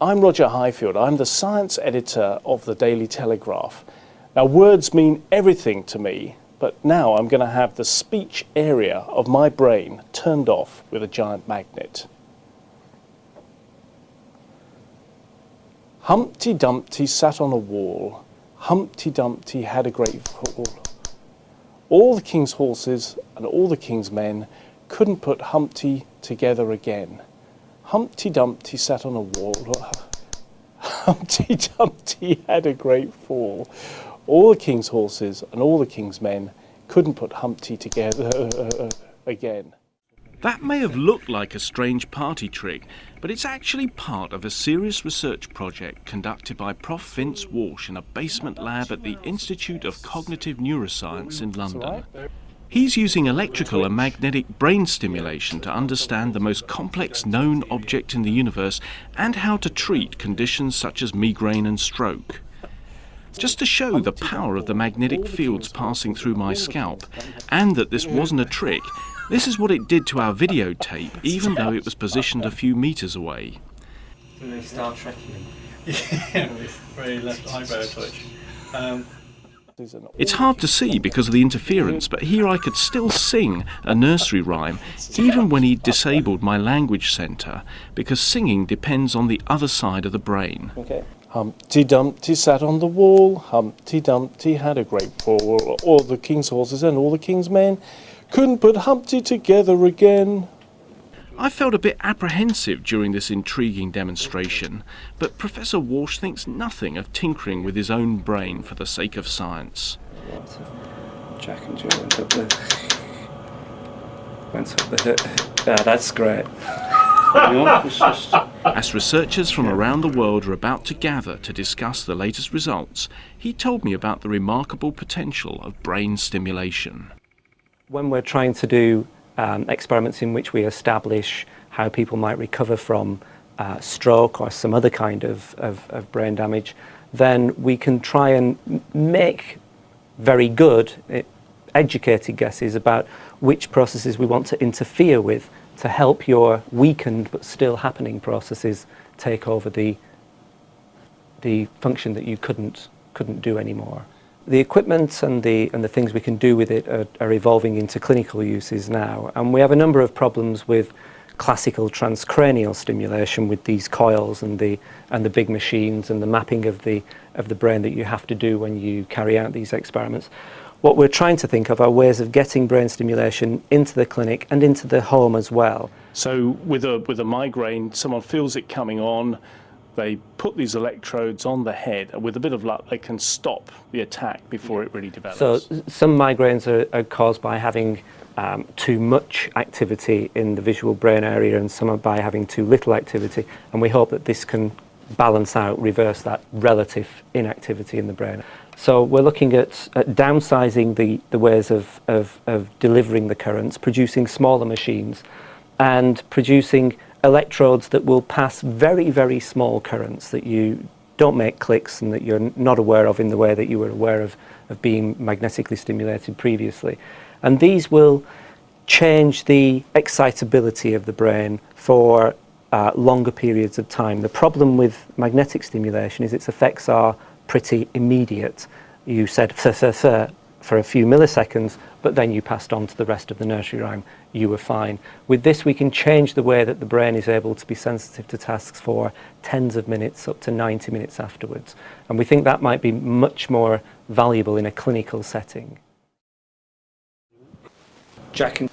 I'm Roger Highfield. I'm the science editor of the Daily Telegraph. Now, words mean everything to me, but now I'm going to have the speech area of my brain turned off with a giant magnet. Humpty Dumpty sat on a wall. Humpty Dumpty had a great fall. All the king's horses and all the king's men couldn't put Humpty together again. Humpty Dumpty sat on a wall. Humpty Dumpty had a great fall. All the king's horses and all the king's men couldn't put Humpty together again. That may have looked like a strange party trick, but it's actually part of a serious research project conducted by Prof Vince Walsh in a basement lab at the Institute of Cognitive Neuroscience in London. He's using electrical and magnetic brain stimulation to understand the most complex known object in the universe and how to treat conditions such as migraine and stroke. Just to show the power of the magnetic fields passing through my scalp, and that this wasn't a trick, this is what it did to our videotape, even though it was positioned a few metres away. Really Star Trek-y. Yeah, with very left eyebrow twitch. It's hard to see because of the interference, but here I could still sing a nursery rhyme, even when he disabled my language centre, because singing depends on the other side of the brain. Okay. Humpty Dumpty sat on the wall. Humpty Dumpty had a great fall. All the king's horses and all the king's men couldn't put Humpty together again. I felt a bit apprehensive during this intriguing demonstration, but Professor Walsh thinks nothing of tinkering with his own brain for the sake of science. Jack and Jill went up the that's great. As researchers from around the world are about to gather to discuss the latest results, he told me about the remarkable potential of brain stimulation. When we're trying to do experiments in which we establish how people might recover from stroke or some other kind of brain damage, then we can try and make very good, educated guesses about which processes we want to interfere with to help your weakened but still happening processes take over the function that you couldn't do anymore. The equipment and the things we can do with it are evolving into clinical uses now, and we have a number of problems with classical transcranial stimulation with these coils and the big machines and the mapping of the brain that you have to do when you carry out these experiments. What we're trying to think of are ways of getting brain stimulation into the clinic and into the home as well. So with a migraine, someone feels it coming on, they put these electrodes on the head, and with a bit of luck they can stop the attack before it really develops. So some migraines are caused by having too much activity in the visual brain area, and some are by having too little activity, and we hope that this can balance out, reverse that relative inactivity in the brain. So we're looking at downsizing the ways of delivering the currents, producing smaller machines, and producing electrodes that will pass very, very small currents that you don't make clicks and that you're not aware of in the way that you were aware of being magnetically stimulated previously. And these will change the excitability of the brain for longer periods of time. The problem with magnetic stimulation is its effects are pretty immediate. You said for a few milliseconds, but then you passed on to the rest of the nursery rhyme. You were fine. With this, we can change the way that the brain is able to be sensitive to tasks for tens of minutes, up to 90 minutes afterwards. And we think that might be much more valuable in a clinical setting. Jack and